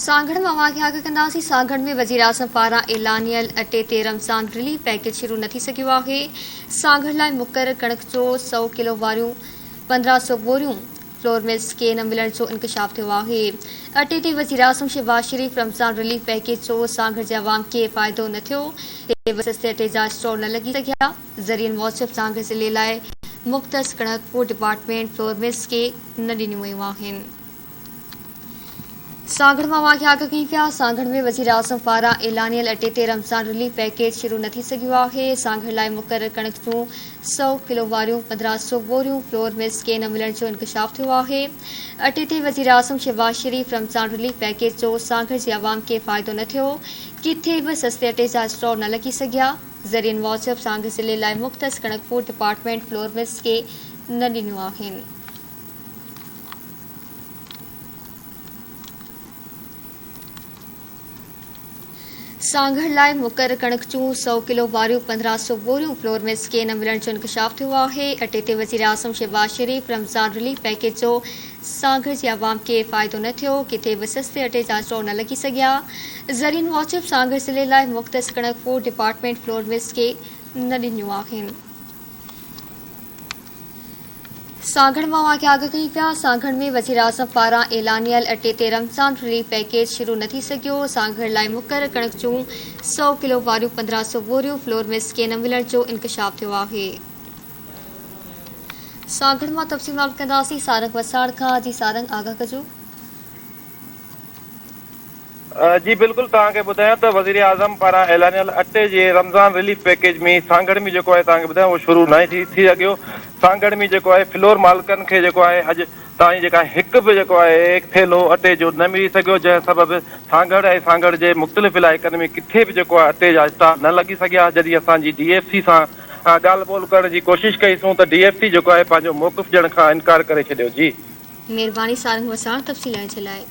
सांगड़ में आवाज़ आगे कंदासीं। सांगड़ में वज़ीर आज़म पारां ऐलानियल अटे ते रमज़ान रिलीफ पैकेज शुरू न थी सघियो आहे। सांगड़ लाइ मुक़रर कणक जो 100 किलो वारियूं 1500 बोरियूं फ्लोर मिल्स खे न मिलण जो इंकशाफ थियो आहे। अटे ते वज़ीर आज़म शहबाज शरीफ रमज़ान रिलीफ पैकेज जो सांगड़ जे अवाम खे फ़ाइदो न थियो। सस्ते अटे जा स्टोर न लॻी सघिया। ज़रियनि मूजिबि सांगड़ ज़िले लाइ मुख़्तस कणक फूड डिपार्टमेंट फ्लोर मिल्स खे न ॾिनियूं वयूं आहिनि। सांगड़ में आवाज़ आगे कई पिया। सांगड़ में वज़ीर आज़म पारां ऐलानियल अटे ते रमज़ान रिलीफ पैकेज शुरू न थी सघियो आहे। सांगड़ लाइ मुक़रर कणक जूं 100 किलो वारियूं 1500 बोरियूं फ्लोर मिल्स खे न मिलण जो इंकशाफ थियो आहे। अटे ते वज़ीर आज़म शहबाज शरीफ रमज़ान रिलीफ पैकेज जो सांगड़ जे अवाम खे फ़ाइदो न थियो। किथे बि सस्ते अटे जा स्टोर न लॻी सघिया। ज़रियनि मूजिबि सांगड़ ज़िले लाइ मुख़्तस कणक फूड डिपार्टमेंट फ्लोर मिल्स खे न ॾिनियूं आहिनि। सांगड़ लाइ मुक़रर कणक जूं 100 किलो वारियूं 1500 बोरियूं फ्लोर मिल्स खे न मिलण जो इंकशाफ थियो आहे। अटे ते वज़ीर आज़म शहबाज शरीफ रमज़ान रिलीफ पैकेज जो सांगड़ जे अवाम खे फ़ाइदो न थियो। किथे बि सस्ते अटे जा स्टोर न लॻी सघिया। ज़रियनि मूजिबि सांगड़ ज़िले लाइ मुख़्तस कणक फूड डिपार्टमेंट फ्लोर मिल्स खे न ॾिनियूं आहिनि। सांगड़ में आवाज़ आगे कई पिया। सांगड़ में वज़ीर आज़म पारां ऐलानियल अटे ते रमज़ान रिलीफ पैकेज शुरू न थी सघियो। सांगड़ लाइ मुक़रर कणक जूं 100 किलो वारियूं 1500 बोरियूं फ्लोर मिल्स खे न मिलण जो इंकशाफ थियो आहे। सांगड़ मां तफ़सील मालूम कंदासीं सारंग वसाड़ खां। जी सारंग आगाह कजो। जी बिल्कुल तव्हांखे ॿुधायां त वज़ीर आज़म पारां ऐलानियल अटे जे रमज़ान रिलीफ पैकेज में सांगड़ में जेको आहे तव्हांखे ॿुधायां उहो शुरू न थी सघियो। सांगड़ में जेको आहे फ्लोर मालिकनि खे जेको आहे अॼु ताईं जेका हिकु बि जेको आहे थेलो अटे जो न मिली सघियो, जंहिं सबबि सांगड़ ऐं सांगड़ जे मुख़्तलिफ़ इलाइक़नि में किथे बि जेको आहे अटे जा स्टॉक न लॻी सघिया। जॾहिं असांजी DFC सां ॻाल्हि ॿोल करण जी कोशिशि कईसूं त DFC जेको आहे पंहिंजो मौक़िफ़ ॾियण खां इनकार करे छॾियो। जी महिरबानी सारंग वसाड़ तफ़सील जे लाइ।